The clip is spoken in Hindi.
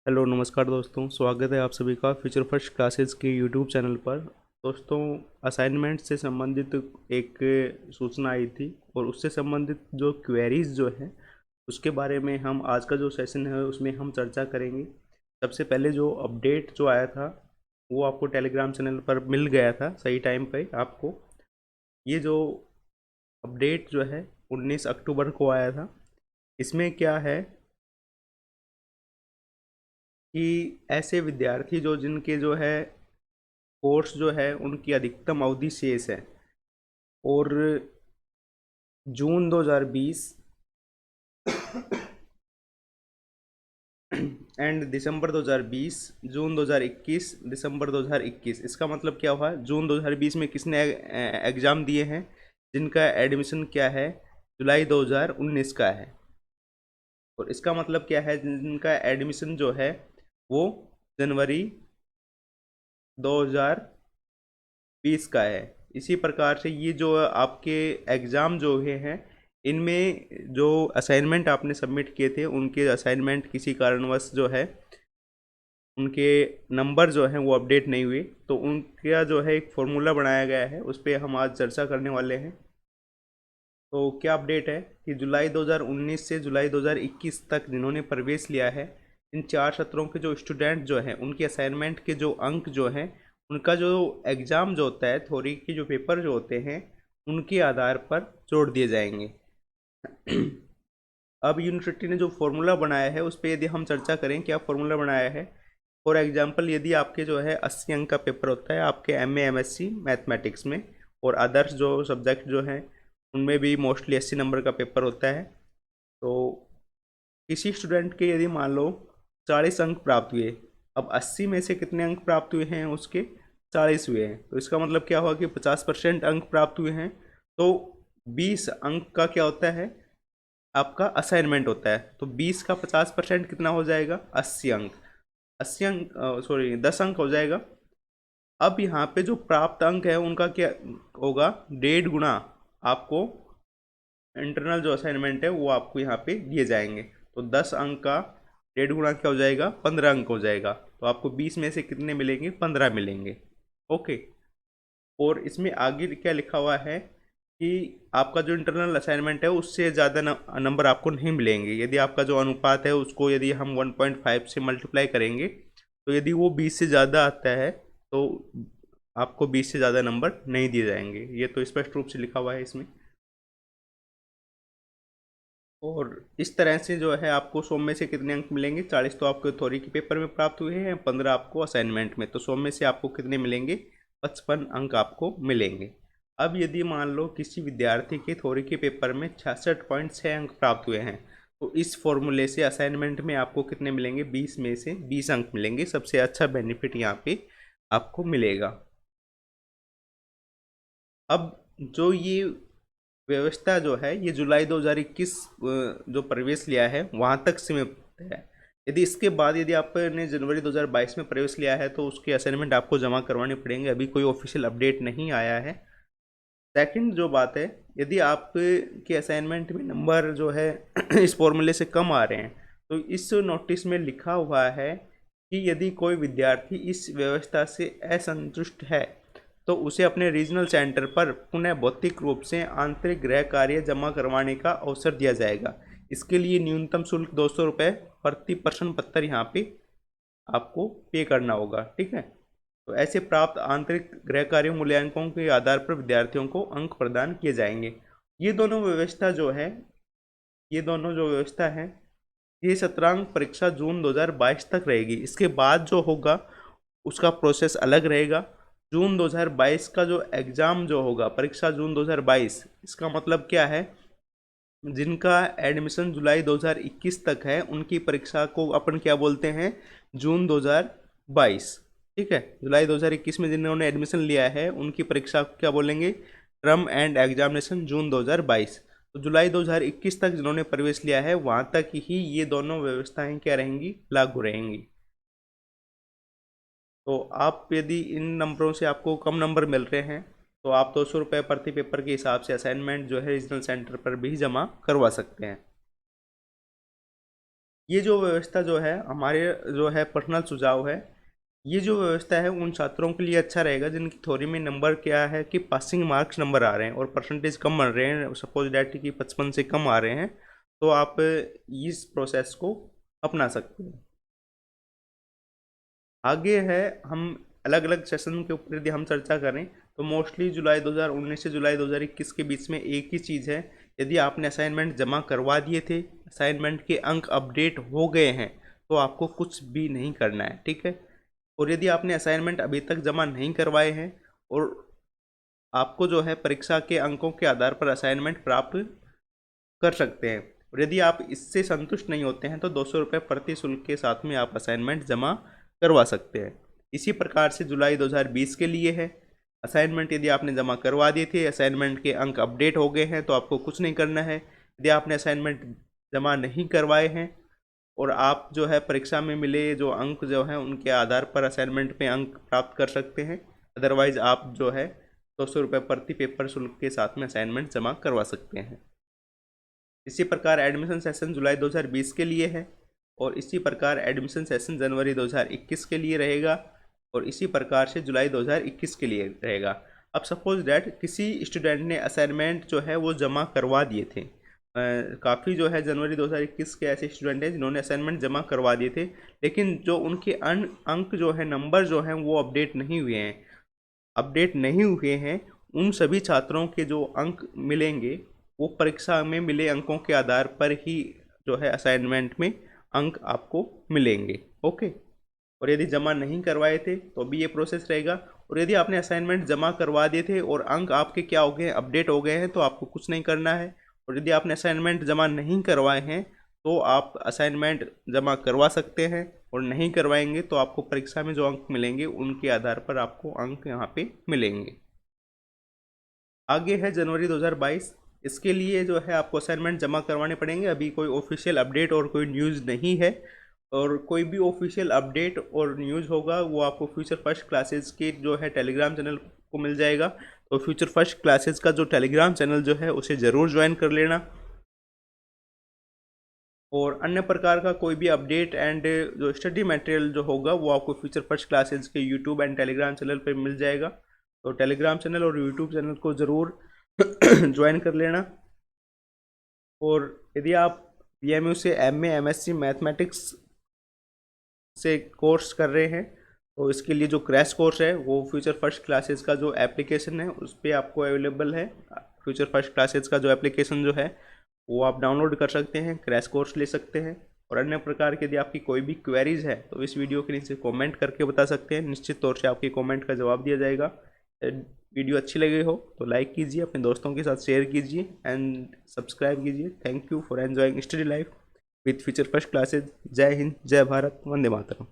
हेलो नमस्कार दोस्तों, स्वागत है आप सभी का फ्यूचर फर्स्ट क्लासेस के यूट्यूब चैनल पर। दोस्तों, असाइनमेंट से संबंधित एक सूचना आई थी और उससे संबंधित जो क्वेरीज जो है उसके बारे में हम आज का जो सेशन है उसमें हम चर्चा करेंगे। सबसे पहले जो अपडेट जो आया था वो आपको टेलीग्राम चैनल पर मिल गया था सही टाइम पे आपको। ये जो अपडेट जो है 19 अक्टूबर को आया था। इसमें क्या है कि ऐसे विद्यार्थी जो जिनके जो है कोर्स जो है उनकी अधिकतम अवधि शेष है और जून 2020 एंड दिसंबर 2020, जून 2021, दिसंबर 2021। इसका मतलब क्या हुआ? जून 2020 में किसने एग्ज़ाम दिए हैं जिनका एडमिशन क्या है जुलाई 2019 का है, और इसका मतलब क्या है जिनका एडमिशन जो है वो जनवरी 2020 का है। इसी प्रकार से ये जो आपके एग्ज़ाम जो हुए हैं इनमें जो असाइनमेंट आपने सबमिट किए थे उनके असाइनमेंट किसी कारणवश जो है उनके नंबर जो हैं वो अपडेट नहीं हुए, तो उनका जो है एक फॉर्मूला बनाया गया है, उस पर हम आज चर्चा करने वाले हैं। तो क्या अपडेट है कि जुलाई 2019 से जुलाई 2021 तक जिन्होंने प्रवेश लिया है इन 4 सत्रों के जो स्टूडेंट जो हैं उनके असाइनमेंट के जो अंक जो हैं उनका जो एग्ज़ाम जो होता है थ्योरी के जो पेपर जो होते हैं उनके आधार पर जोड़ दिए जाएंगे। अब यूनिवर्सिटी ने जो फॉर्मूला बनाया है उस पर यदि हम चर्चा करें क्या फॉर्मूला बनाया है। फॉर एग्जांपल, यदि आपके जो है 80 अंक का पेपर होता है आपके एमए एमएससी मैथमेटिक्स में, और अदर्स जो सब्जेक्ट जो हैं उनमें भी मोस्टली 80 नंबर का पेपर होता है, तो किसी स्टूडेंट के यदि मान लो 40 अंक प्राप्त हुए, अब 80 में से कितने अंक प्राप्त हुए हैं उसके 40 हुए हैं, तो इसका मतलब क्या हुआ कि 50% अंक प्राप्त हुए हैं। तो 20 अंक का क्या होता है आपका असाइनमेंट होता है, तो 20 का 50% कितना हो जाएगा? 80 अंक। 80 अंक, सॉरी 10 अंक हो जाएगा। अब यहाँ पे जो प्राप्त अंक है उनका क्या होगा? 1.5 गुना आपको इंटरनल जो असाइनमेंट है वो आपको यहाँ पे दिए जाएंगे। तो 10 अंक का 1.5 गुना क्या हो जाएगा? 15 अंक हो जाएगा। तो आपको 20 में से कितने मिलेंगे? 15 मिलेंगे। ओके। और इसमें आगे क्या लिखा हुआ है कि आपका जो इंटरनल असाइनमेंट है उससे ज़्यादा नंबर आपको नहीं मिलेंगे। यदि आपका जो अनुपात है उसको यदि हम 1.5 से मल्टीप्लाई करेंगे तो यदि वो 20 से ज़्यादा आता है तो आपको 20 से ज़्यादा नंबर नहीं दिए जाएंगे। ये तो स्पष्ट रूप से लिखा हुआ है इसमें। और इस तरह से जो है आपको 100 में से कितने अंक मिलेंगे? 40 तो आपको थ्योरी के पेपर में प्राप्त हुए हैं, 15 आपको असाइनमेंट में, तो 100 में से आपको कितने मिलेंगे? 55 अंक आपको मिलेंगे। अब यदि मान लो किसी विद्यार्थी के थ्योरी के पेपर में 66.6 अंक प्राप्त हुए हैं, तो इस फॉर्मूले से असाइनमेंट में आपको कितने मिलेंगे? 20 में से 20 अंक मिलेंगे। सबसे अच्छा बेनिफिट यहाँ पे आपको मिलेगा। अब जो ये व्यवस्था जो है ये जुलाई 2021 जो प्रवेश लिया है वहाँ तक सीमित है। यदि इसके बाद यदि आपने जनवरी 2022 में प्रवेश लिया है तो उसके असाइनमेंट आपको जमा करवाने पड़ेंगे। अभी कोई ऑफिशियल अपडेट नहीं आया है। सेकंड जो बात है, यदि आपके असाइनमेंट में नंबर जो है इस फॉर्मूले से कम आ रहे हैं तो इस नोटिस में लिखा हुआ है कि यदि कोई विद्यार्थी इस व्यवस्था से असंतुष्ट है तो उसे अपने रीजनल सेंटर पर पुनः भौतिक रूप से आंतरिक गृह कार्य जमा करवाने का अवसर दिया जाएगा। इसके लिए न्यूनतम शुल्क 200 रुपये प्रति प्रश्न पत्र यहाँ पे आपको पे करना होगा। ठीक है। तो ऐसे प्राप्त आंतरिक गृह कार्य मूल्यांकनों के आधार पर विद्यार्थियों को अंक प्रदान किए जाएंगे। ये दोनों व्यवस्था जो है ये दोनों जो व्यवस्था है ये सत्रांक परीक्षा जून 2022 तक रहेगी। इसके बाद जो होगा उसका प्रोसेस अलग रहेगा। जून 2022 का जो एग्ज़ाम जो होगा परीक्षा जून 2022, इसका मतलब क्या है? जिनका एडमिशन जुलाई 2021 तक है उनकी परीक्षा को अपन क्या बोलते हैं? जून 2022। ठीक है। जुलाई 2021 में जिन्होंने एडमिशन लिया है उनकी परीक्षा को क्या बोलेंगे? टर्म एंड एग्जामिनेशन जून 2022। तो जुलाई 2021 तक जिन्होंने प्रवेश लिया है वहाँ तक ही ये दोनों व्यवस्थाएं क्या रहेंगी? लागू रहेंगी। तो आप यदि इन नंबरों से आपको कम नंबर मिल रहे हैं तो आप 200 रुपये प्रति पेपर के हिसाब से असाइनमेंट जो है रीजनल सेंटर पर भी जमा करवा सकते हैं। ये जो व्यवस्था जो है हमारे जो है पर्सनल सुझाव है, ये जो व्यवस्था है उन छात्रों के लिए अच्छा रहेगा जिनकी थ्योरी में नंबर क्या है कि पासिंग मार्क्स नंबर आ रहे हैं और परसेंटेज कम बन रहे हैं, सपोज डैट कि 55 से कम आ रहे हैं, तो आप इस प्रोसेस को अपना सकते हैं। आगे है, हम अलग अलग सेशन के ऊपर यदि हम चर्चा करें तो मोस्टली जुलाई 2019 से जुलाई 2021 के बीच में एक ही चीज़ है, यदि आपने असाइनमेंट जमा करवा दिए थे, असाइनमेंट के अंक अपडेट हो गए हैं, तो आपको कुछ भी नहीं करना है, ठीक है। और यदि आपने असाइनमेंट अभी तक जमा नहीं करवाए हैं और आपको जो है परीक्षा के अंकों के आधार पर असाइनमेंट प्राप्त कर सकते हैं, और यदि आप इससे संतुष्ट नहीं होते हैं तो 200 रुपये प्रति शुल्क के साथ में आप असाइनमेंट जमा करवा सकते हैं। इसी प्रकार से जुलाई 2020 के लिए है, असाइनमेंट यदि आपने जमा करवा दिए थे, असाइनमेंट के अंक अपडेट हो गए हैं, तो आपको कुछ नहीं करना है। यदि आपने असाइनमेंट जमा नहीं करवाए हैं और आप जो है परीक्षा में मिले जो अंक जो हैं उनके आधार पर असाइनमेंट में अंक प्राप्त कर सकते हैं, अदरवाइज आप जो है 200 रुपये प्रति पेपर शुल्क के साथ में असाइनमेंट जमा करवा सकते हैं। इसी प्रकार एडमिशन सेशन जुलाई 2020 के लिए है, और इसी प्रकार एडमिशन सेशन जनवरी 2021 के लिए रहेगा, और इसी प्रकार से जुलाई 2021 के लिए रहेगा। अब सपोज डैट किसी स्टूडेंट ने असाइनमेंट जो है वो जमा करवा दिए थे, काफ़ी जो है जनवरी 2021 के ऐसे स्टूडेंट हैं जिन्होंने असाइनमेंट जमा करवा दिए थे, लेकिन जो उनके अंक जो है नंबर जो हैं वो अपडेट नहीं हुए हैं, उन सभी छात्रों के जो अंक मिलेंगे वो परीक्षा में मिले अंकों के आधार पर ही जो है असाइनमेंट में अंक आपको मिलेंगे, ओके। और यदि जमा नहीं करवाए थे तो भी ये प्रोसेस रहेगा, और यदि आपने असाइनमेंट जमा करवा दिए थे और अंक आपके क्या हो गए, अपडेट हो गए हैं, तो आपको कुछ नहीं करना है। और यदि आपने असाइनमेंट जमा नहीं करवाए हैं तो आप असाइनमेंट जमा करवा सकते हैं, और नहीं करवाएंगे तो आपको परीक्षा में जो अंक मिलेंगे उनके आधार पर आपको अंक यहाँ पे मिलेंगे। आगे है जनवरी 2022, इसके लिए जो है आपको असाइनमेंट जमा करवाने पड़ेंगे। अभी कोई ऑफिशियल अपडेट और कोई न्यूज़ नहीं है, और कोई भी ऑफिशियल अपडेट और न्यूज़ होगा वो आपको फ्यूचर फर्स्ट क्लासेस के जो है टेलीग्राम चैनल को मिल जाएगा। तो फ्यूचर फर्स्ट क्लासेस का जो टेलीग्राम चैनल जो है उसे ज़रूर ज्वाइन कर लेना, और अन्य प्रकार का कोई भी अपडेट एंड जो स्टडी मटेरियल जो होगा वो आपको फ्यूचर फर्स्ट क्लासेस के यूट्यूब एंड टेलीग्राम चैनल पर मिल जाएगा। तो टेलीग्राम चैनल और यूट्यूब चैनल को ज़रूर ज्वाइन कर लेना। और यदि आप BMU से MA MSc मैथमेटिक्स से कोर्स कर रहे हैं तो इसके लिए जो क्रैश कोर्स है वो फ्यूचर फर्स्ट क्लासेस का जो एप्लीकेशन है उस पर आपको अवेलेबल है। फ्यूचर फर्स्ट क्लासेस का जो एप्लीकेशन जो है वो आप डाउनलोड कर सकते हैं, क्रैश कोर्स ले सकते हैं। और अन्य प्रकार के यदि आपकी कोई भी क्वेरीज है तो इस वीडियो के नीचे कमेंट करके बता सकते हैं, निश्चित तौर से आपकी कमेंट का जवाब दिया जाएगा। वीडियो अच्छी लगी हो तो लाइक कीजिए, अपने दोस्तों के साथ शेयर कीजिए एंड सब्सक्राइब कीजिए। Thank you for enjoying study life with future first classes. जय हिंद, जय भारत, वंदे मातरम।